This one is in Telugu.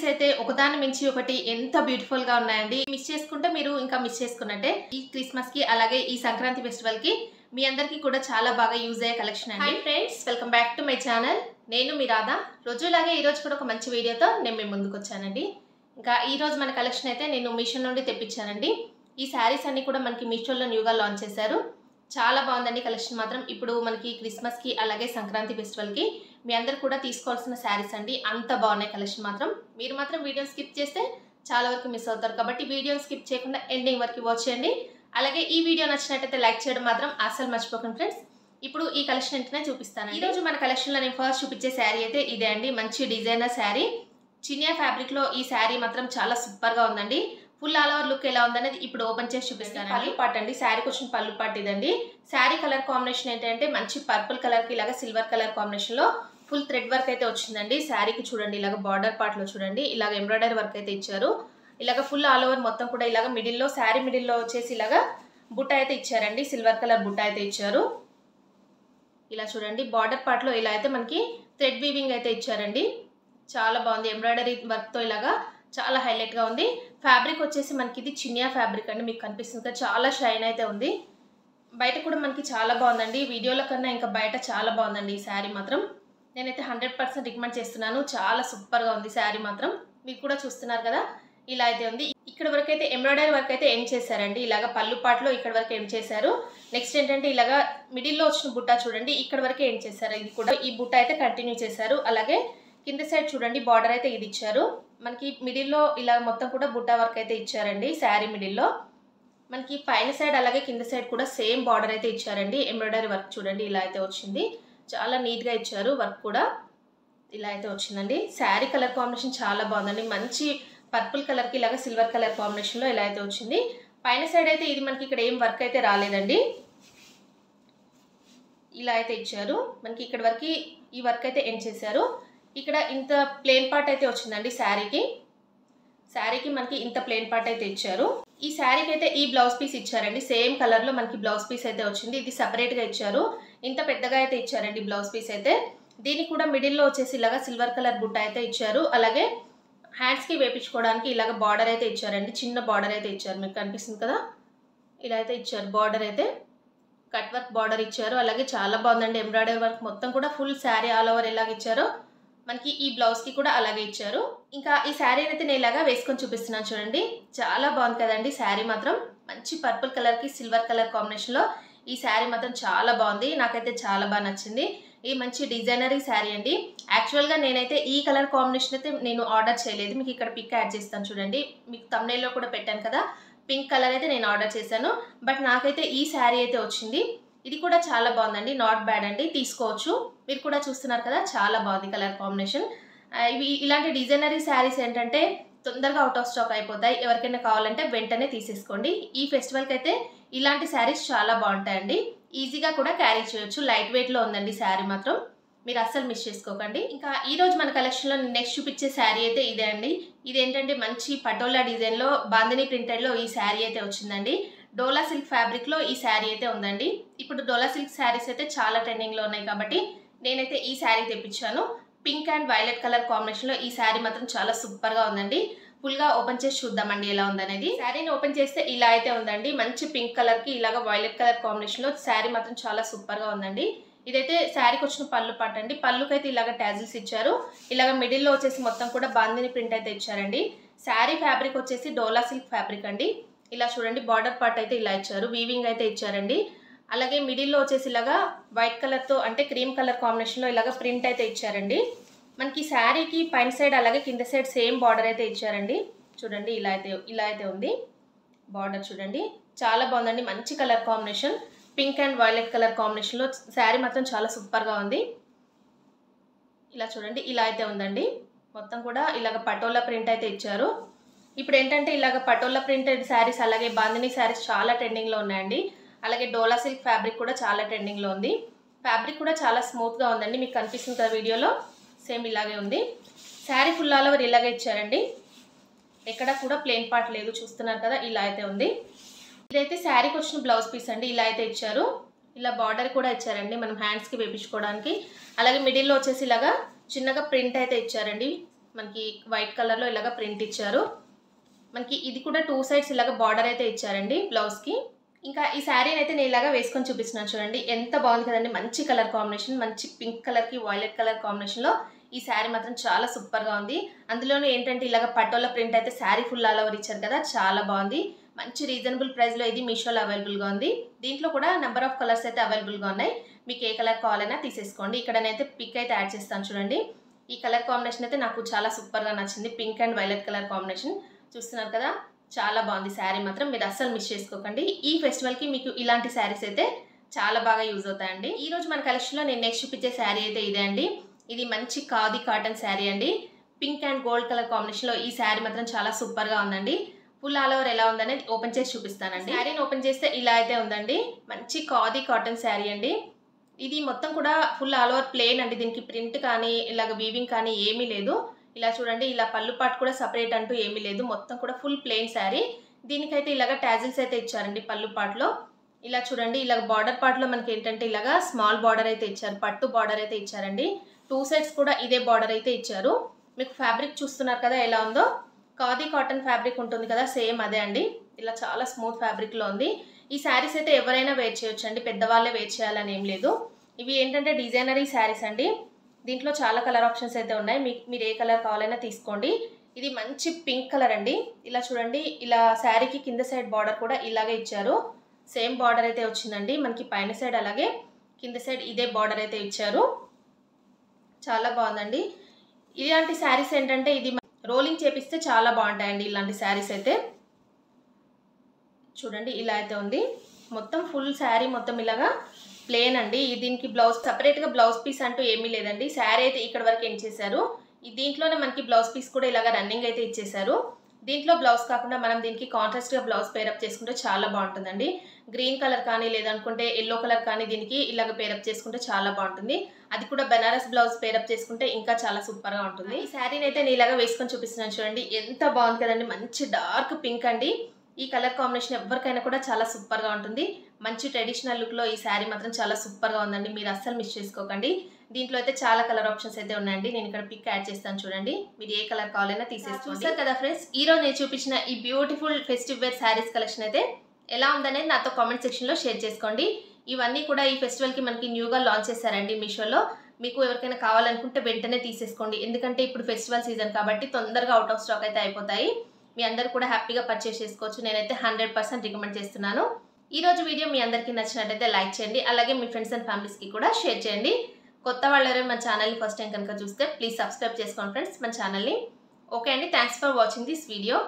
శారీస్ అయితే ఒకదాని మించి ఒకటి ఎంత బ్యూటిఫుల్ గా ఉన్నాయండి. మిస్ చేసుకుంటే మీరు ఇంకా మిస్ చేసుకున్నట్టే. ఈ క్రిస్మస్ కి అలాగే ఈ సంక్రాంతి ఫెస్టివల్ కి మీ అందరికీ కూడా చాలా బాగా యూజ్ అయ్యే కలెక్షన్ అండి. Hi friends, welcome back to my channel. నేను మీ రాధా. రోజులాగే ఈ రోజు కూడా ఒక మంచి వీడియోతో నేను మీ ముందుకు వచ్చానండి. ఇంకా ఈ రోజు మన కలెక్షన్ అయితే నేను మీషో నుండి తెప్పించానండి. ఈ శారీస్ అన్ని కూడా మనకి మీషోలో న్యూగా లాంచ్ చేశారు. చాలా బాగుందండి కలెక్షన్ మాత్రం. ఇప్పుడు మనకి క్రిస్మస్ కి అలాగే సంక్రాంతి ఫెస్టివల్ కి మీ అందరు కూడా తీసుకోవాల్సిన శారీస్ అండి. అంత బాగున్నాయి కలెక్షన్ మాత్రం. మీరు మాత్రం వీడియో స్కిప్ చేస్తే చాలా వరకు మిస్ అవుతారు కాబట్టి వీడియోని స్కిప్ చేయకుండా ఎండింగ్ వరకు వాచ్ చేయండి. అలాగే ఈ వీడియో నచ్చినట్టయితే లైక్ చేయడం మాత్రం అస్సలు మర్చిపోకండి ఫ్రెండ్స్. ఇప్పుడు ఈ కలెక్షన్ ఏంటనే చూపిస్తాను. ఈ రోజు మన కలెక్షన్ లో నేను ఫస్ట్ చూపించే శారీ అయితే ఇదే అండి. మంచి డిజైనర్ శారీ, చినియా ఫ్యాబ్రిక్ లో ఈ శారీ మాత్రం చాలా సూపర్ గా ఉందండి. ఫుల్ ఆల్ ఓవర్ లుక్ ఎలా ఉందనేది ఇప్పుడు ఓపెన్ చేసి చూపిస్తాను. పళ్ళు పాట్ అండి, శారీకి వచ్చిన పళ్ళు పాట్ ఇదండి. శారీ కలర్ కాంబినేషన్ ఏంటంటే మంచి పర్పుల్ కలర్ కి ఇలాగ సిల్వర్ కలర్ కాంబినేషన్ లో ఫుల్ థ్రెడ్ వర్క్ అయితే వచ్చిందండి. శారీకి చూడండి ఇలాగ బార్డర్ పార్ట్ లో చూడండి ఇలాగ ఎంబ్రాయిడరీ వర్క్ అయితే ఇచ్చారు. ఇలాగ ఫుల్ ఆల్ ఓవర్ మొత్తం కూడా ఇలాగ మిడిల్ లో శారీ మిడిల్ లో వచ్చేసి ఇలాగ బుట్ట అయితే ఇచ్చారండి. సిల్వర్ కలర్ బుట్ట అయితే ఇచ్చారు. ఇలా చూడండి బార్డర్ పార్ట్ లో ఇలా అయితే మనకి థ్రెడ్ వీవింగ్ అయితే ఇచ్చారండి. చాలా బాగుంది. ఎంబ్రాయిడరీ వర్క్ తో ఇలాగా చాలా హైలైట్ గా ఉంది. ఫ్యాబ్రిక్ వచ్చేసి మనకి ఇది చినియా ఫ్యాబ్రిక్ అండి. మీకు కనిపిస్తుంది కదా, చాలా షైన్ అయితే ఉంది. బయట కూడా మనకి చాలా బాగుందండి. వీడియోల కన్నా ఇంకా బయట చాలా బాగుందండి ఈ శారీ మాత్రం. నేనైతే 100% రికమెండ్ చేస్తున్నాను. చాలా సూపర్ గా ఉంది శారీ మాత్రం. మీరు కూడా చూస్తున్నారు కదా, ఇలా అయితే ఉంది. ఇక్కడ వరకు అయితే ఎంబ్రాయిడరీ వర్క్ అయితే ఎండ్ చేశారండి. ఇలాగ పళ్ళు పాటలో ఇక్కడ వరకు ఎండ్ చేశారు. నెక్స్ట్ ఏంటంటే ఇలాగా మిడిల్ లో వచ్చిన బుట్ట చూడండి ఇక్కడ వరకే ఎండ్ చేశారు. ఇది కూడా ఈ బుట్ట అయితే కంటిన్యూ చేశారు. అలాగే కింద సైడ్ చూడండి బార్డర్ అయితే ఇది ఇచ్చారు. మనకి మిడిల్ లో ఇలా మొత్తం కూడా బుట్ట వర్క్ అయితే ఇచ్చారండి. శారీ మిడిల్ లో మనకి పైన సైడ్ అలాగే కింద సైడ్ కూడా సేమ్ బార్డర్ అయితే ఇచ్చారండి. ఎంబ్రాయిడరీ వర్క్ చూడండి ఇలా అయితే వచ్చింది. చాలా నీట్ గా ఇచ్చారు. వర్క్ కూడా ఇలా అయితే వచ్చిందండి. శారీ కలర్ కాంబినేషన్ చాలా బాగుందండి. మంచి పర్పుల్ కలర్ కి ఇలాగ సిల్వర్ కలర్ కాంబినేషన్ లో ఇలా అయితే వచ్చింది. పైన సైడ్ అయితే ఇది మనకి ఇక్కడ ఏం వర్క్ అయితే రాలేదండి. ఇలా అయితే ఇచ్చారు. మనకి ఇక్కడ వరకు ఈ వర్క్ అయితే ఎండ్ చేశారు. ఇక్కడ ఇంత ప్లేన్ పార్ట్ అయితే వచ్చిందండి శారీకి మనకి ఇంత ప్లేన్ పార్ట్ అయితే ఇచ్చారు. ఈ శారీకి అయితే ఈ బ్లౌజ్ పీస్ ఇచ్చారండి. సేమ్ కలర్ లో మనకి బ్లౌజ్ పీస్ అయితే వచ్చింది. ఇది సెపరేట్ గా ఇచ్చారు. ఇంత పెద్దగా అయితే ఇచ్చారండి బ్లౌజ్ పీస్ అయితే. దీనికి కూడా మిడిల్ లో వచ్చేసి ఇలాగా సిల్వర్ కలర్ బుట్ట అయితే ఇచ్చారు. అలాగే హ్యాండ్స్ కి వేపించుకోవడానికి ఇలాగ బార్డర్ అయితే ఇచ్చారండి. చిన్న బార్డర్ అయితే ఇచ్చారు. మీకు కనిపిస్తుంది కదా, ఇలా అయితే ఇచ్చారు. బార్డర్ అయితే కట్ వర్క్ బార్డర్ ఇచ్చారు. అలాగే చాలా బాగుందండి. ఎంబ్రాయిడరీ వర్క్ మొత్తం కూడా ఫుల్ శారీ ఆల్ ఓవర్ ఎలాగ ఇచ్చారో మనకి ఈ బ్లౌజ్ కి కూడా అలాగే ఇచ్చారు. ఇంకా ఈ శారీ అయితే నేను ఇలాగా వేసుకొని చూపిస్తున్నాను చూడండి. చాలా బాగుంది కదండి శారీ మాత్రం. మంచి పర్పుల్ కలర్ కి సిల్వర్ కలర్ కాంబినేషన్ లో ఈ శారీ మాత్రం చాలా బాగుంది. నాకైతే చాలా బాగా నచ్చింది. ఈ మంచి డిజైనరీ శారీ అండి. యాక్చువల్గా నేనైతే ఈ కలర్ కాంబినేషన్ అయితే నేను ఆర్డర్ చేయలేదు. మీకు ఇక్కడ పిక్ యాడ్ చేస్తాను చూడండి. మీకు థంబ్నెయిల్లో కూడా పెట్టాను కదా, పింక్ కలర్ అయితే నేను ఆర్డర్ చేశాను. బట్ నాకైతే ఈ శారీ అయితే వచ్చింది. ఇది కూడా చాలా బాగుందండి. నాట్ బ్యాడ్ అండి, తీసుకోవచ్చు. మీరు కూడా చూస్తున్నారు కదా, చాలా బాగుంది కలర్ కాంబినేషన్. ఇవి ఇలాంటి డిజైనరీ శారీస్ ఏంటంటే తొందరగా అవుట్ ఆఫ్ స్టాక్ అయిపోతాయి. ఎవరికైనా కావాలంటే వెంటనే తీసేసుకోండి. ఈ ఫెస్టివల్కి అయితే ఇలాంటి శారీస్ చాలా బాగుంటాయండి. ఈజీగా కూడా క్యారీ చేయొచ్చు. లైట్ వెయిట్లో ఉందండి శారీ మాత్రం. మీరు అస్సలు మిస్ చేసుకోకండి. ఇంకా ఈ రోజు మన కలెక్షన్లో నెక్స్ట్ చూపించే శారీ అయితే ఇదే అండి. ఇదేంటంటే మంచి పటోలా డిజైన్లో బాందిని ప్రింటెడ్లో ఈ శారీ అయితే వచ్చిందండి. డోలా సిల్క్ ఫ్యాబ్రిక్ లో ఈ శారీ అయితే ఉందండి. ఇప్పుడు డోలా సిల్క్ శారీస్ అయితే చాలా ట్రెండింగ్ లో ఉన్నాయి కాబట్టి నేనైతే ఈ శారీ తెప్పించాను. Pink and violet colour combination లో ఈ శారీ మాత్రం చాలా సూపర్ గా ఉందండి. ఫుల్ గా ఓపెన్ చేసి చూద్దామండి ఎలా ఉందనేది. శారీని ఓపెన్ చేస్తే ఇలా అయితే ఉందండి. మంచి పింక్ కలర్ కి ఇలాగ వైలెట్ కలర్ కాంబినేషన్ లో శారీ మాత్రం చాలా సూపర్ గా ఉందండి. ఇదైతే శారీకి వచ్చిన పళ్ళు పాట అండి. పళ్ళుకైతే ఇలాగ టాజిల్స్ ఇచ్చారు. ఇలాగ మిడిల్ లో వచ్చేసి మొత్తం కూడా బాందిని ప్రింట్ అయితే ఇచ్చారండి. శారీ ఫ్యాబ్రిక్ వచ్చేసి డోలా సిల్క్ ఫ్యాబ్రిక్ అండి. ఇలా చూడండి బార్డర్ పార్ట్ అయితే ఇలా ఇచ్చారు. వీవింగ్ అయితే ఇచ్చారండి. అలాగే మిడిల్లో వచ్చేసి ఇలాగా వైట్ కలర్ తో అంటే క్రీమ్ కలర్ కాంబినేషన్ లో ఇలాగ ప్రింట్ అయితే ఇచ్చారండి. మనకి శారీకి పైన సైడ్ అలాగే కింద సైడ్ సేమ్ బార్డర్ అయితే ఇచ్చారండి. చూడండి ఇలా అయితే ఉంది బార్డర్. చూడండి చాలా బాగుందండి. మంచి colour combination, pink and violet colour combination లో శారీ మాత్రం చాలా సూపర్ గా ఉంది. ఇలా చూడండి ఇలా అయితే ఉందండి. మొత్తం కూడా ఇలాగ పటోలా ప్రింట్ అయితే ఇచ్చారు. ఇప్పుడు ఏంటంటే ఇలాగ పటోలా ప్రింటెడ్ శారీస్ అలాగే బాందిని శారీస్ చాలా ట్రెండింగ్ లో ఉన్నాయండి. అలాగే డోలా సిల్క్ ఫ్యాబ్రిక్ కూడా చాలా ట్రెండింగ్ లో ఉంది. ఫ్యాబ్రిక్ కూడా చాలా స్మూత్ గా ఉందండి. మీకు కనిపిస్తుంది కదా వీడియోలో, సేమ్ ఇలాగే ఉంది. శారీ ఫుల్ ఆల్ ఓవర్ ఇలాగే ఇచ్చారండి. ఎక్కడ కూడా ప్లెయిన్ పార్ట్ లేదు. చూస్తున్నారు కదా, ఇలా అయితే ఉంది. ఇదైతే శారీకి వచ్చిన బ్లౌజ్ పీస్ అండి. ఇలా అయితే ఇచ్చారు. ఇలా బార్డర్ కూడా ఇచ్చారండి మనం హ్యాండ్స్ కి వేపించుకోవడానికి. అలాగే మిడిల్ లో వచ్చేసి ఇలాగా చిన్నగా ప్రింట్ అయితే ఇచ్చారండి. మనకి వైట్ కలర్లో ఇలాగ ప్రింట్ ఇచ్చారు. మనకి ఇది కూడా 2 సైడ్స్ ఇలాగ బార్డర్ అయితే ఇచ్చారండి బ్లౌజ్కి. ఇంకా ఈ శారీని అయితే నేను ఇలాగా వేసుకొని చూపిస్తున్నాను చూడండి. ఎంత బాగుంది కదండి. మంచి కలర్ కాంబినేషన్, మంచి పింక్ కలర్కి వైలెట్ కలర్ కాంబినేషన్లో ఈ శారీ మాత్రం చాలా సూపర్గా ఉంది. అందులోనే ఏంటంటే ఇలాగ పటోలా ప్రింట్ అయితే శారీ ఫుల్ ఆల్ ఓవర్ ఇచ్చారు కదా, చాలా బాగుంది. మంచి రీజనబుల్ ప్రైస్లో ఇది మీషోలో అవైలబుల్గా ఉంది. దీంట్లో కూడా నెంబర్ ఆఫ్ కలర్స్ అయితే అవైలబుల్గా ఉన్నాయి. మీకు ఏ కలర్ కావాలన్నా తీసేసుకోండి. ఇక్కడ నేనైతే పిక్ అయితే యాడ్ చేస్తాను చూడండి. ఈ కలర్ కాంబినేషన్ అయితే నాకు చాలా సూపర్గా నచ్చింది. Pink and violet colour combination చూస్తున్నారు కదా, చాలా బాగుంది శారీ మాత్రం. మీరు అస్సలు మిస్ చేసుకోకండి. ఈ ఫెస్టివల్కి మీకు ఇలాంటి శారీస్ అయితే చాలా బాగా యూజ్ అవుతాయండి. ఈరోజు మన కలెక్షన్లో నేను నెక్స్ట్ చూపించే శారీ అయితే ఇదే అండి. ఇది మంచి ఖాదీ కాటన్ శారీ అండి. పింక్ అండ్ గోల్డ్ కలర్ కాంబినేషన్లో ఈ శారీ మాత్రం చాలా సూపర్గా ఉందండి. ఫుల్ ఆల్ ఓవర్ ఎలా ఉందనేది ఓపెన్ చేసి చూపిస్తానండి. శారీని ఓపెన్ చేస్తే ఇలా అయితే ఉందండి. మంచి ఖాదీ కాటన్ శారీ అండి. ఇది మొత్తం కూడా ఫుల్ ఆల్ ఓవర్ ప్లెయిన్ అండి. దీనికి ప్రింట్ కానీ ఇలాగ వీవింగ్ కానీ ఏమీ లేదు. ఇలా చూడండి, ఇలా పళ్ళు పాటు కూడా సపరేట్ అంటూ ఏమీ లేదు. మొత్తం కూడా ఫుల్ ప్లెయిన్ శారీ. దీనికైతే ఇలాగ టాజిల్స్ అయితే ఇచ్చారండి పళ్ళు పాటులో. ఇలా చూడండి, ఇలాగ బార్డర్ పార్ట్లో మనకి ఏంటంటే ఇలాగ స్మాల్ బార్డర్ అయితే ఇచ్చారు, పట్టు బార్డర్ అయితే ఇచ్చారండి. 2 సైడ్స్ కూడా ఇదే బార్డర్ అయితే ఇచ్చారు. మీకు ఫ్యాబ్రిక్ చూస్తున్నారు కదా ఎలా ఉందో. ఖాదీ కాటన్ ఫ్యాబ్రిక్ ఉంటుంది కదా, సేమ్ అదే అండి. ఇలా చాలా స్మూత్ ఫ్యాబ్రిక్లో ఉంది. ఈ శారీస్ అయితే ఎవరైనా వేర్ చేయొచ్చు అండి, పెద్దవాళ్ళే వేర్ చేయాలని ఏం లేదు. ఇవి ఏంటంటే డిజైనరీ శారీస్ అండి. దీంట్లో చాలా కలర్ ఆప్షన్స్ అయితే ఉన్నాయి. మీరు ఏ కలర్ కావాలైనా తీసుకోండి. ఇది మంచి పింక్ కలర్ అండి. ఇలా చూడండి, ఇలా శారీకి కింద సైడ్ బార్డర్ కూడా ఇలాగే ఇచ్చారు. సేమ్ బార్డర్ అయితే వచ్చిందండి మనకి పైన సైడ్, అలాగే కింద సైడ్ ఇదే బార్డర్ అయితే ఇచ్చారు. చాలా బాగుందండి. ఇలాంటి శారీస్ ఏంటంటే ఇది రోలింగ్ చేపిస్తే చాలా బాగుంటాయండి. ఇలాంటి శారీస్ అయితే చూడండి, ఇలా అయితే ఉంది. మొత్తం ఫుల్ శారీ మొత్తం ఇలాగా ప్లేన్ అండి. దీనికి బ్లౌజ్ సపరేట్గా బ్లౌజ్ పీస్ అంటూ ఏమీ లేదండి. శారీ అయితే ఇక్కడ వరకు ఎండ్ చేశారు. దీంట్లోనే మనకి బ్లౌజ్ పీస్ కూడా ఇలాగ రన్నింగ్ అయితే ఇచ్చేసారు. దీంట్లో బ్లౌజ్ కాకుండా మనం దీనికి కాంట్రాస్ట్గా బ్లౌజ్ పేరప్ చేసుకుంటే చాలా బాగుంటుందండి. గ్రీన్ కలర్ కానీ లేదనుకుంటే ఎల్లో కలర్ కానీ దీనికి ఇలాగ పేరప్ చేసుకుంటే చాలా బాగుంటుంది. అది కూడా బెనారస్ బ్లౌజ్ పేరప్ చేసుకుంటే ఇంకా చాలా సూపర్గా ఉంటుంది. ఈ శారీని అయితే నేను ఇలాగ వేసుకొని చూపిస్తున్నాను చూడండి. ఎంత బాగుంది కదండి. మంచి డార్క్ పింక్ అండి. ఈ కలర్ కాంబినేషన్ ఎవరికైనా కూడా చాలా సూపర్గా ఉంటుంది. మంచి ట్రెడిషనల్ లుక్లో ఈ శారీ మాత్రం చాలా సూపర్గా ఉందండి. మీరు అస్సలు మిస్ చేసుకోకండి. దీంట్లో అయితే చాలా కలర్ ఆప్షన్స్ అయితే ఉన్నాయండి. నేను ఇక్కడ పిక్ యాడ్ చేస్తాను చూడండి. మీరు ఏ కలర్ కావాలైనా తీసేసుకోండి. చూసారు కదా ఫ్రెండ్స్, ఈ రోజు నేను చూపించిన ఈ beautiful festive wear saris collection అయితే ఎలా ఉందనేది నాతో కామెంట్ సెక్షన్లో షేర్ చేసుకోండి. ఇవన్నీ కూడా ఈ ఫెస్టివల్కి మనకి న్యూగా లాంచ్ చేశారండి మీషోలో. మీకు ఎవరికైనా కావాలనుకుంటే వెంటనే తీసేసుకోండి. ఎందుకంటే ఇప్పుడు ఫెస్టివల్ సీజన్ కాబట్టి తొందరగా అవుట్ ఆఫ్ స్టాక్ అయితే అయిపోతాయి. మీ అందరు కూడా హ్యాపీగా పర్చేస్ చేసుకోవచ్చు. నేనైతే 100% రికమెండ్ చేస్తున్నాను. ఈ రోజు వీడియో మీ అందరికీ నచ్చినట్టయితే లైక్ చేయండి. అలాగే మీ ఫ్రెండ్స్ అండ్ ఫ్యామిలీస్కి కూడా షేర్ చేయండి. కొత్త వాళ్ళు ఎవరైనా మన ఛానల్ని ఫస్ట్ టైం కనుక చూస్తే ప్లీజ్ సబ్స్క్రైబ్ చేసుకోండి ఫ్రెండ్స్ మన ఛానల్ని. ఓకే అండి, thanks for watching this video.